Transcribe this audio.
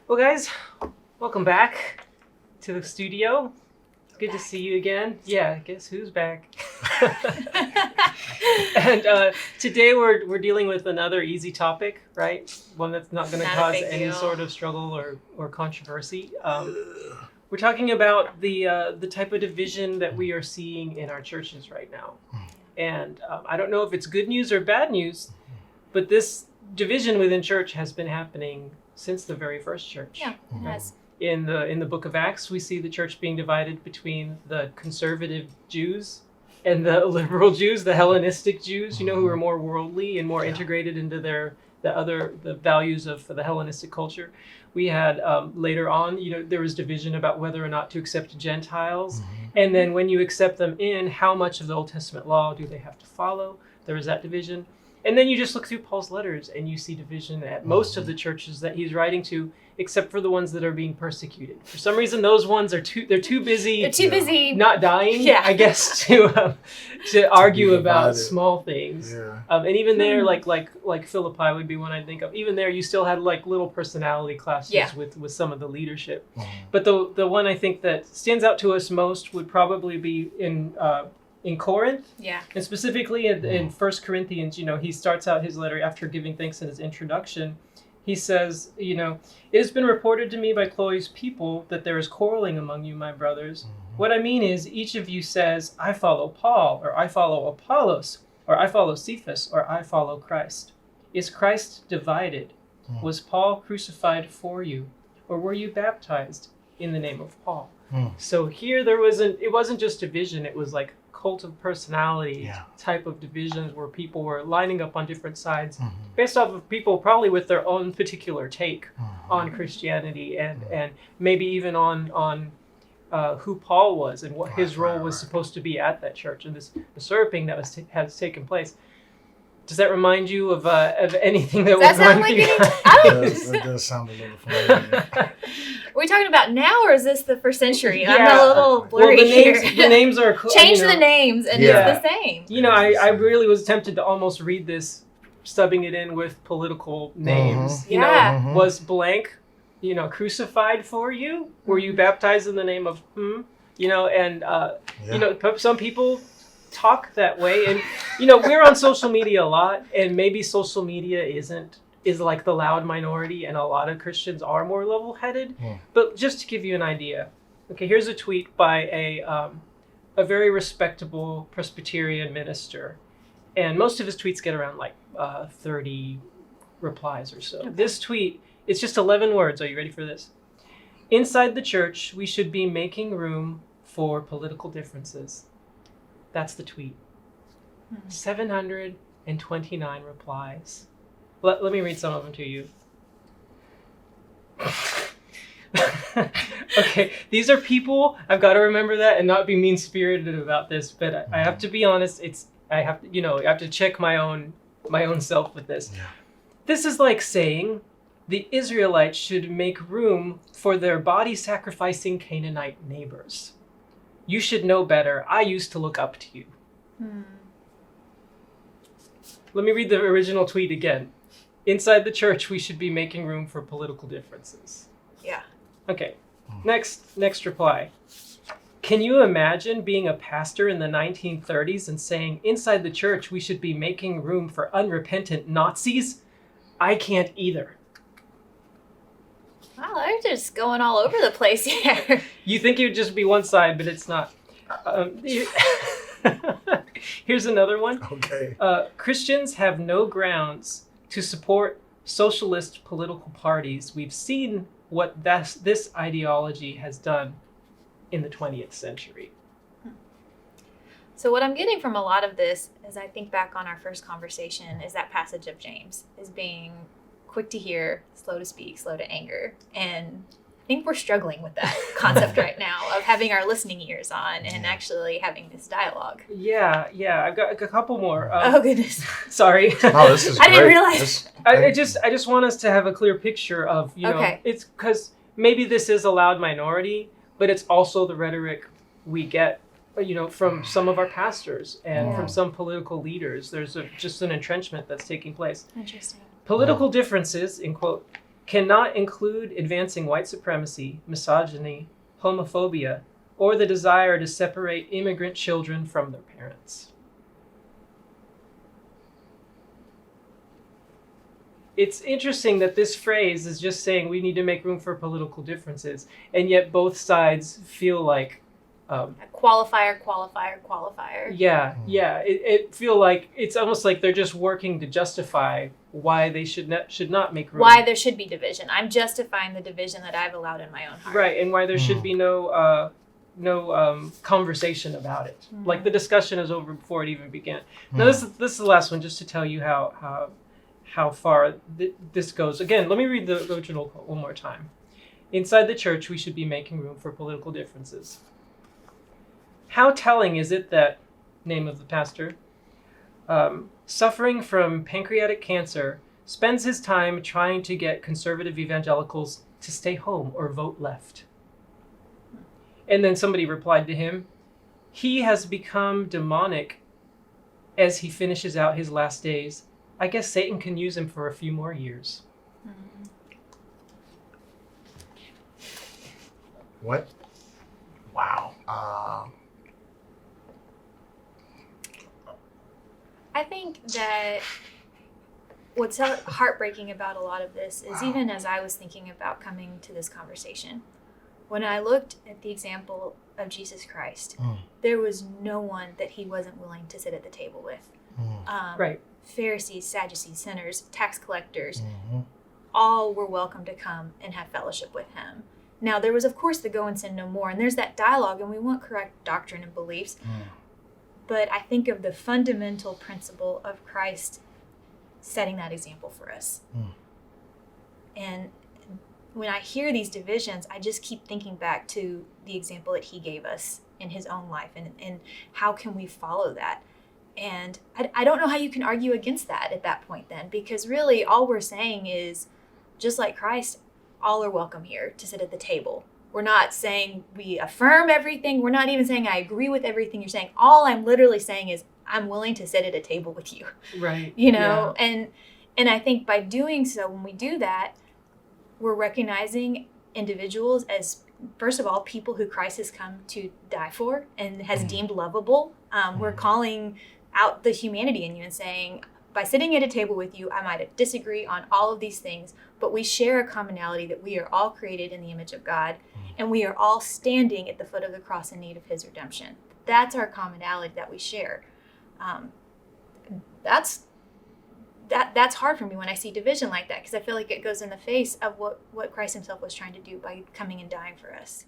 Well, guys, welcome back to the studio. It's good to see you again. Yeah, guess who's back? And today we're dealing with another easy topic, right? One that's not going to cause any sort of struggle or controversy. We're talking about the type of division that we are seeing in our churches right now. And I don't know if it's good news or bad news, but this division within church has been happening since the very first church. Yeah, it has. In the book of Acts, we see the church being divided between the conservative Jews and the liberal Jews, the Hellenistic Jews, who are more worldly and more integrated into the values of the Hellenistic culture. We had later on, there was division about whether or not to accept Gentiles. And then when you accept them in, how much of the Old Testament law do they have to follow? There was that division. And then you just look through Paul's letters and you see division at most of the churches that he's writing to, except for the ones that are being persecuted. For some reason, those ones are too busy. They're too busy. Not dying, I guess, to argue about small things. Yeah. And even there, like Philippi would be one I think of. Even there, you still had like little personality clashes with some of the leadership. But the one I think that stands out to us most would probably be in Corinth, and specifically in 1 Corinthians, he starts out his letter after giving thanks in his introduction. He says, it has been reported to me by Chloe's people that there is quarreling among you, my brothers. What I mean is, each of you says, I follow Paul, or I follow Apollos, or I follow Cephas, or I follow Christ. Is Christ divided? Was Paul crucified for you, or were you baptized in the name of Paul? So here it wasn't just division, it was like cult of personality type of divisions where people were lining up on different sides based off of people probably with their own particular take on Christianity and maybe even on who Paul was and what his role was supposed to be at that church and this usurping that has taken place. Does that remind you of anything that we're going through? That does sound a little familiar. Are we talking about now, or is this the first century? I'm a little blurry the names are change the names, and it's the same. I really was tempted to almost read this, stubbing it in with political names. Was blank, crucified for you? Were you baptized in the name of whom? Some people talk that way, and we're on social media a lot, and maybe social media is like the loud minority, and a lot of Christians are more level-headed. But just to give you an idea, okay, here's a tweet by a very respectable Presbyterian minister, and most of his tweets get around like 30 replies or so. Okay. This tweet, it's just 11 words. Are you ready for this? Inside the church, we should be making room for political differences. That's the tweet. 729 replies. Let me read some of them to you. Okay, these are people. I've got to remember that and not be mean-spirited about this, but I have to be honest. I have to check my own self with this. Yeah. This is like saying the Israelites should make room for their body-sacrificing Canaanite neighbors. You should know better. I used to look up to you. Let me read the original tweet again. Inside the church, we should be making room for political differences. Yeah. Okay. Next reply. Can you imagine being a pastor in the 1930s and saying, inside the church, we should be making room for unrepentant Nazis? I can't either. Wow, they're just going all over the place here. You think it would just be one side, but it's not. Here's another one. Okay. Christians have no grounds to support socialist political parties. We've seen what this ideology has done in the 20th century. So what I'm getting from a lot of this, as I think back on our first conversation, is that passage of James, is being quick to hear, slow to speak, slow to anger. And I think we're struggling with that concept right now of having our listening ears on and actually having this dialogue. Yeah. I've got a couple more. Oh, goodness. Sorry. Oh, this is great. I didn't realize. I just want us to have a clear picture of, it's because maybe this is a loud minority, but it's also the rhetoric we get, from some of our pastors and from some political leaders. There's just an entrenchment that's taking place. Interesting. Political differences, in quote, cannot include advancing white supremacy, misogyny, homophobia, or the desire to separate immigrant children from their parents. It's interesting that this phrase is just saying we need to make room for political differences, and yet both sides feel like qualifier. Yeah. It feel like it's almost like they're just working to justify why they should not make room. Why there should be division. I'm justifying the division that I've allowed in my own heart. Right, and why there should be no conversation about it. Like the discussion is over before it even began. Now this is the last one, just to tell you how far this goes. Again, let me read the original quote one more time. Inside the church, we should be making room for political differences. How telling is it that, name of the pastor, suffering from pancreatic cancer, spends his time trying to get conservative evangelicals to stay home or vote left. And then somebody replied to him, he has become demonic as he finishes out his last days. I guess Satan can use him for a few more years. What? Wow. I think that what's heartbreaking about a lot of this is even as I was thinking about coming to this conversation, when I looked at the example of Jesus Christ, there was no one that he wasn't willing to sit at the table with. Right. Pharisees, Sadducees, sinners, tax collectors, all were welcome to come and have fellowship with him. Now, there was, of course, the go and sin no more, and there's that dialogue, and we want correct doctrine and beliefs. But I think of the fundamental principle of Christ setting that example for us. And when I hear these divisions, I just keep thinking back to the example that he gave us in his own life, and how can we follow that? And I don't know how you can argue against that at that point then, because really all we're saying is, just like Christ, all are welcome here to sit at the table. We're not saying we affirm everything. We're not even saying I agree with everything you're saying. All I'm literally saying is I'm willing to sit at a table with you. Right. You know, and I think by doing so, when we do that, we're recognizing individuals as, first of all, people who Christ has come to die for and has deemed lovable. We're calling out the humanity in you and saying, by sitting at a table with you, I might disagree on all of these things, but we share a commonality that we are all created in the image of God, and we are all standing at the foot of the cross in need of his redemption. That's our commonality that we share. That's hard for me when I see division like that, because I feel like it goes in the face of what Christ himself was trying to do by coming and dying for us.